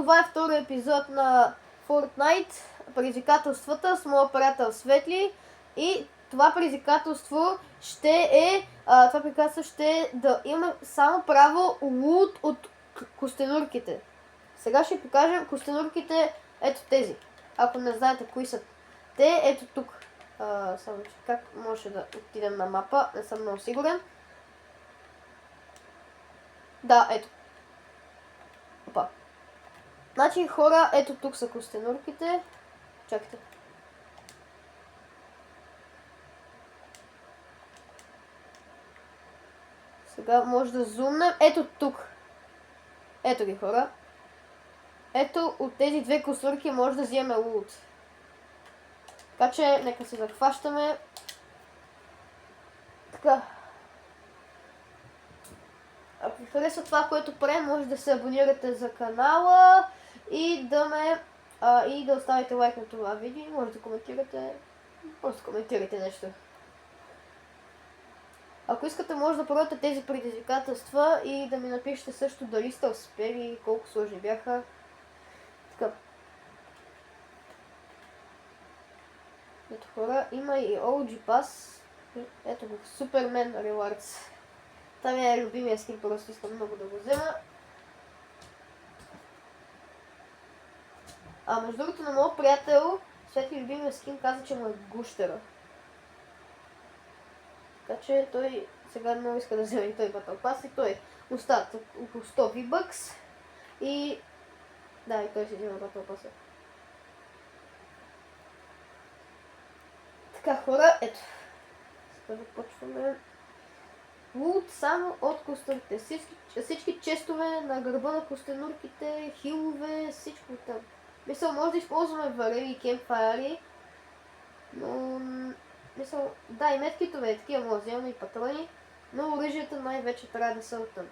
това е втори епизод на Fortnite, предизвикателствата с моя приятел Светли, и това предизвикателство ще да има само право лут от костенурките. Сега ще покажем костенурките, ето тези, ако не знаете кои са те, ето тук. Само че как може да отидем на мапа, не съм много сигурен. Да, ето. Опа. Значи хора, ето тук са костенурките. Чакайте. Сега може да зумнем. Ето тук. Ето ги, хора. Ето от тези две костенурки може да вземем лут. Така че нека се захващаме. Така. Ако ви харесва това, което правим, може да се абонирате за канала и да оставите лайк на това видео. Може да коментирате. Просто коментирайте нещо. Ако искате, може да пробвате тези предизвикателства и да ми напишете също дали сте успели, колко сложни бяха. Така. Ето хора, има и OG Pass. Ето го, Superman Rewards. Това ми е любимия скин, просто искам много да го взема. Между другото, на моят приятел, Светли любимия скин, каза, че му е гущера. Така че той сега много иска да вземе и той Battle Pass и той остават около 100 V-Bucks и да, и той си взема Battle Pass. Така хора, ето. Сега започваме. Лут само от костенурките. Всички честове на гърба на костенурките, хилове, всичко там. Мисля, може да използваме варели и кемпфайри, но мисля, да, и медкитове, такива може да вземем и патрони, но оръжията най-вече трябва да са оттам.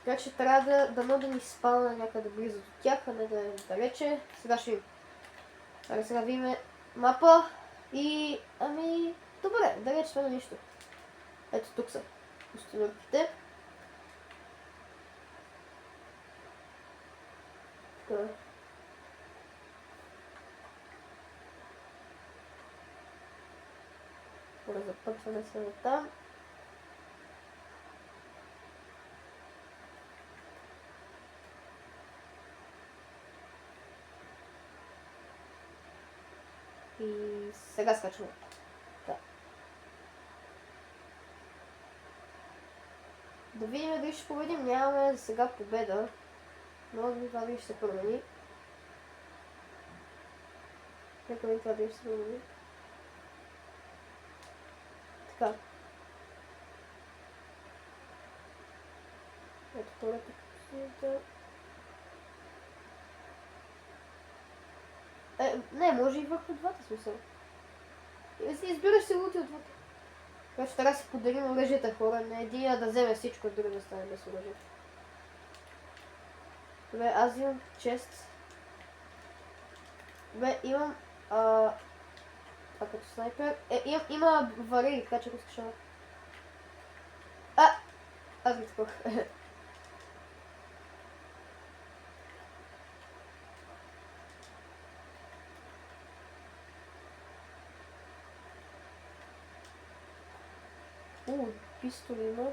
Така че трябва да ни спална някъде близо до тях, а не да е далече. Сега ще видим. Сега видим мапа и добре, далеч сме на нищо. Ето тук са костенурките. Така. Запътваме се на там. И сега скачваме. Да видим дали ще победим. Нямаме за сега победа. Но това дали ще се промени. Нека видим това дали ще се промени. Така. Ето втората кусията. Не, може и върху двата смисъл. Избираш се лути от двата. Така че трябва да си поделим оръжията, хора. Не един да вземе всичко, а други да стане без оръжие. Добре, аз имам чест. Добре, имам това като снайпер. Има варели, така че ако искаш аз ги такова. Пистоли има.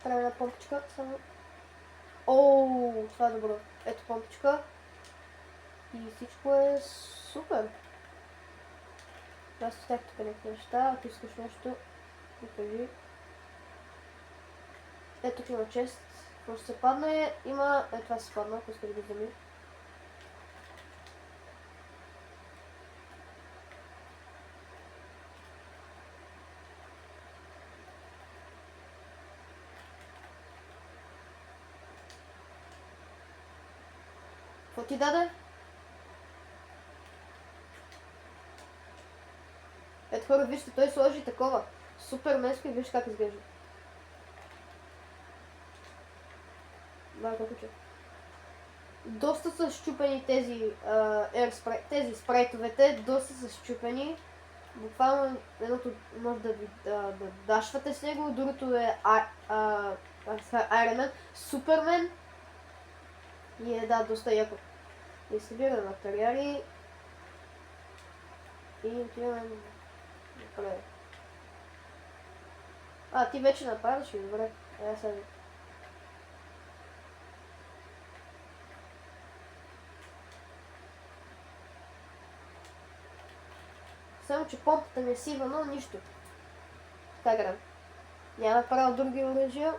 Трябва една помпичка, само. Това е добро. Ето помпичка. И всичко е супер. Аз оставих тук някакви неща, ако искаш нещо, покажи. Ето тук има чест. Какво ще се падне? Има... това се падна, ако иска да го вземи. Какво ти даде? Ето хора, вижте, той сложи такова. Супер меско и виж как изглежда. Доста са щупени тези спрайтовете, доста са щупени. Буквално едното може да дашвате с него, другото е Iron Man, Супермен. И да, доста яко. И събираме материали. И отиваме напред. Ти вече направиш ли? Добре. Сега. Само, че помпата не сива, но нищо. Така грам. Няма право други оръжия.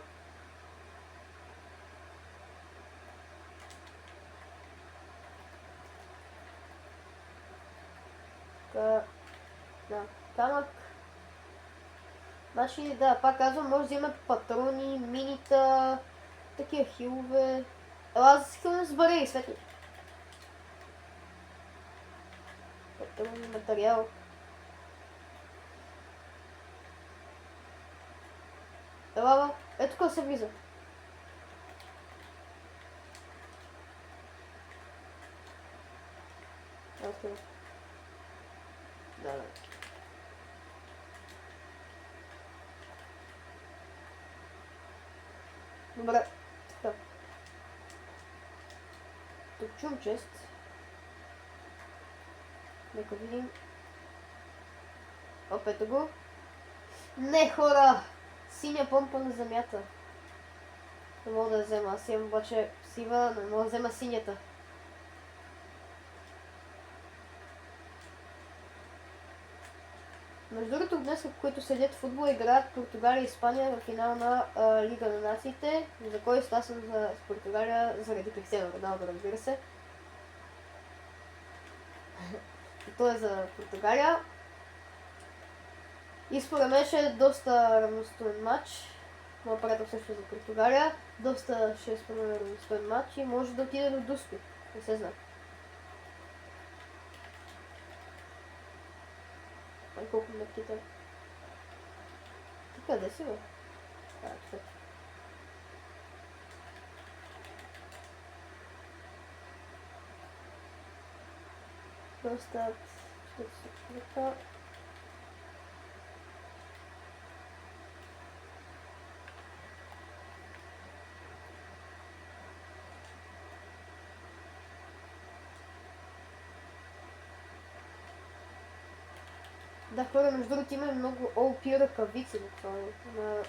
Да, камък. Значи, да, пак казвам, може да вземем патрони, минита, такива хилове. Ела за хилове с барели, светли. Патрони, материал. Ела, ето тук се влиза. Окей. Да. Добре. Така. Тук чум чест. Нека видим. Ето го. Не, хора! Синя помпа на земята. Не мога да я взема. Аз имам обаче сива, но не мога да взема синята. Между другото, днес, които следят футбол, играят Португалия и Испания в финал на Лига на нациите. За кой аз съм за Португалия, заради Кристиано Роналдо, разбира се. И той е за Португалия. И според мен ще е доста равностоен матч. Моя приятел също е за Португалия. Доста ще е според мен равностоен матч и може да отиде до дуспи. Не се знае. Колко метките. Ти къде си, бе? Тук. Доста... Така. Да, хора, между другото има много OP ръкавици на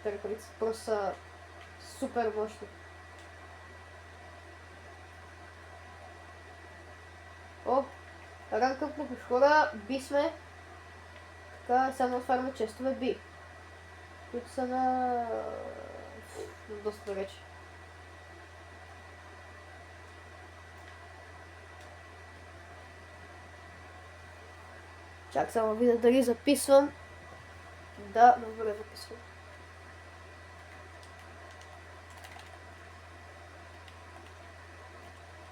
ръкавици. Просто са супер мощни. О, ранка по хора, би сме. Така, само отваряме честове би. Които са на... доста далече. Чак само видя дали записвам. Да, добре записвам.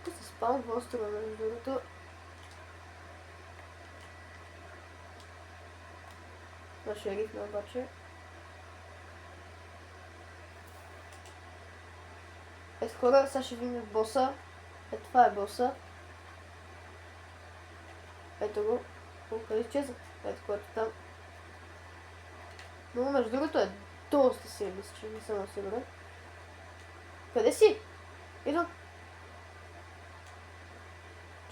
Тук се спам в острова, между другото. Това ще е ритма обаче. Ето хора, сега ще видим боса. Ето това е боса. Ето го. Къде изчезва? Ето което там. Но между другото е доста силен, мисля, че не съм сигурен. Къде си? Идвам.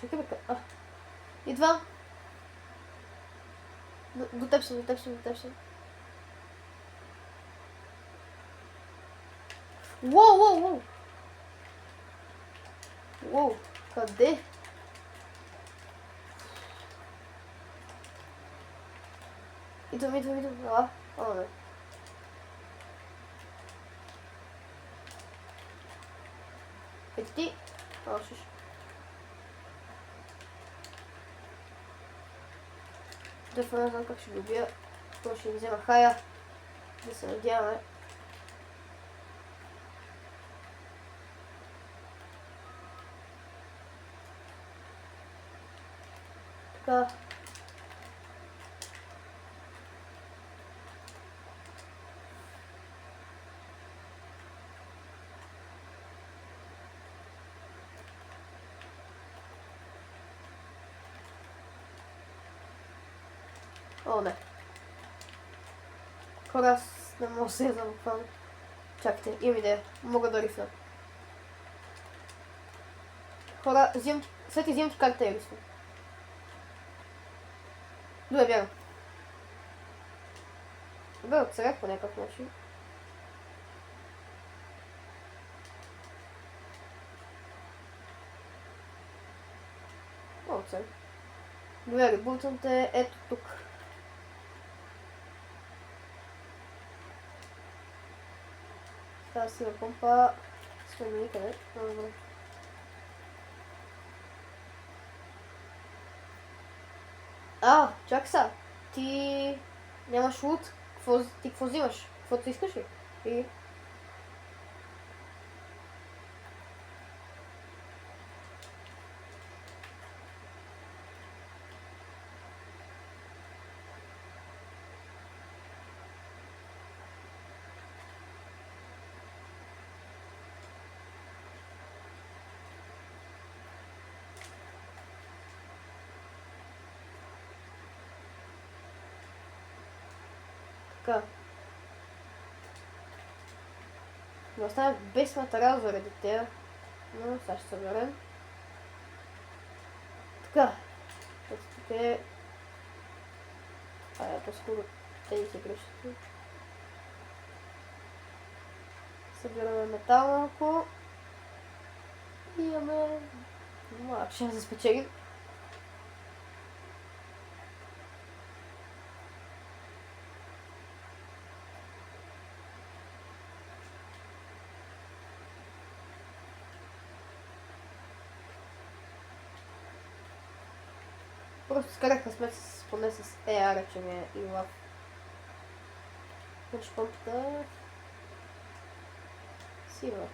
Чакай бе, идвам. До теб съм. Уоу! Уоу, къде? Идвам. Не. Ето ти. Шиш. Дефа не знам как ще го убия. Това ще взема хая. Да се надяваме. Така. О, не. Хора, аз не мога да се ядам буквално. Чакайте, имам идея. Мога да рифна. Хора, след взимам карта и рифна. Добре, вярвам. Добре, отсрях по някакъв начин. Много цел. Добре, ребутът е ето тук. Тази сила помпа стои никъде. Добре. Чакай са. Ти нямаш лут. Ти какво взимаш? Каквото искаш ли? И... Така. Но остана без материал заради тея. Но сега ще съберем. Така. Тук е... по-скоро тези се грешат. Събираме метал малко. И имаме... малък шанс да спечелим. Просто скарах късмет поне с ER, че ми е и лав. Значи помпата... сива.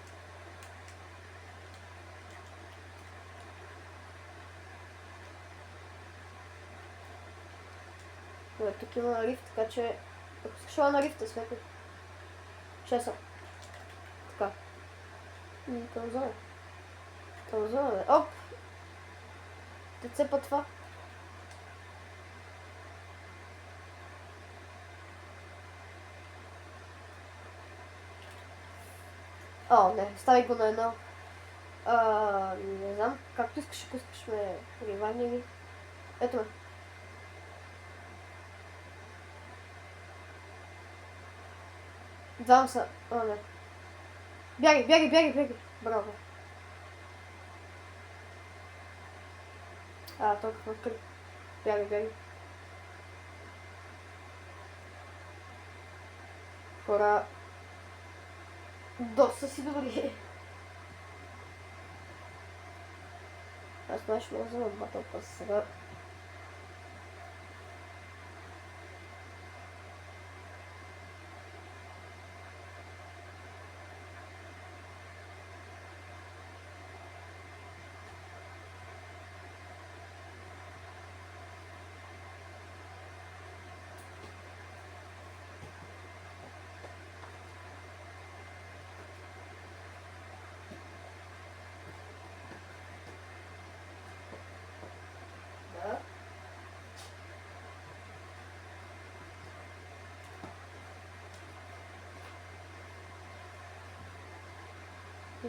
Добре, тук има рифт, така че... ако искаш на рифта, светли. Чесъл. Така. И към зона, бе. Оп! Те цепа това. Не, стави го на едно. Не знам, както искаш, ако искаш ме ревайвни или... ето ме. Двама са. Не. Бягай. Браво. Толкова ме откри. Бягай. Хора... доста си добри. Аз това ще ме взема Battle Pass сега.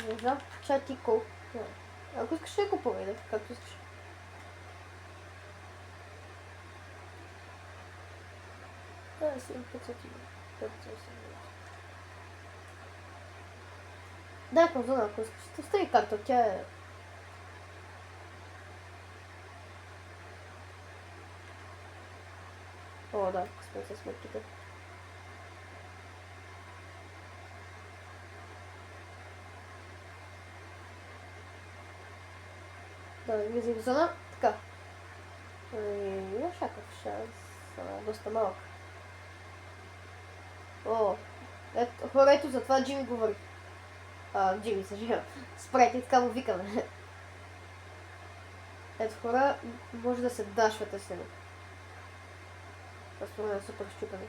Не знам, че ти колко. Ако искаш ще купувай, както искаш. Да, си 500. Дай конзола, ако искаш. Ти остави карта, тя е... Да, късмет с сметките. Да, влизай в зона. Така. Имаш някакъв шанс. Доста малък. Хора, ето за това Джими говори. Джими, съжалявам. Спрайте, така му викаме. Ето хора, може да се дашвате с него. Това според мен е супер щупане.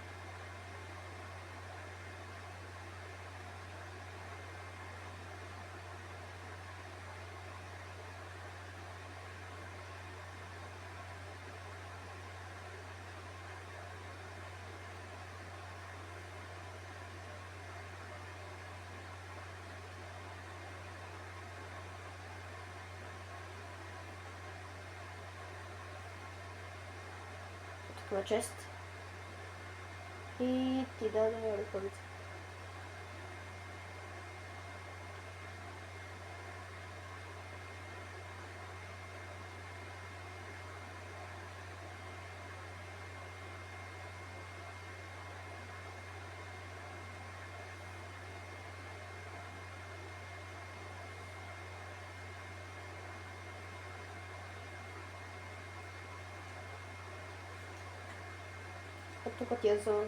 на чест. И ти даде ръкавица. А тук ти е за...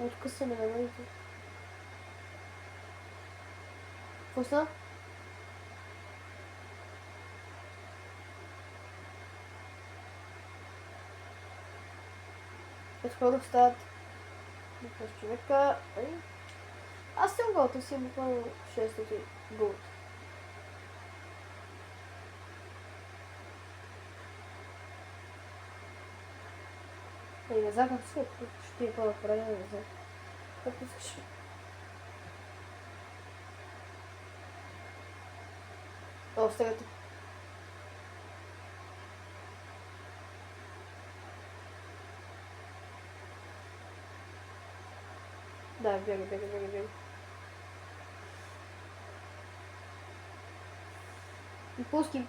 Откъсване на върните. Какво са? Хора стават 15 човека. Аз съм готов, си буквално 600 голд. Не знам как се ще е по-напред, не знам. Как искаш? О, стегате. Да, бегай. Импулски.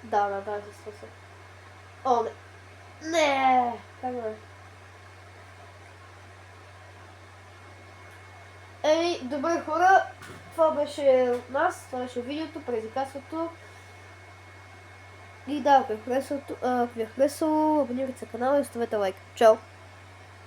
Да, се се. О, не. Не! Как да? Добре хора, това беше от нас, това беше видеото, предизвикателството. И да, ако ви е харесало, абонирайте се на канала и оставете лайк. Чао!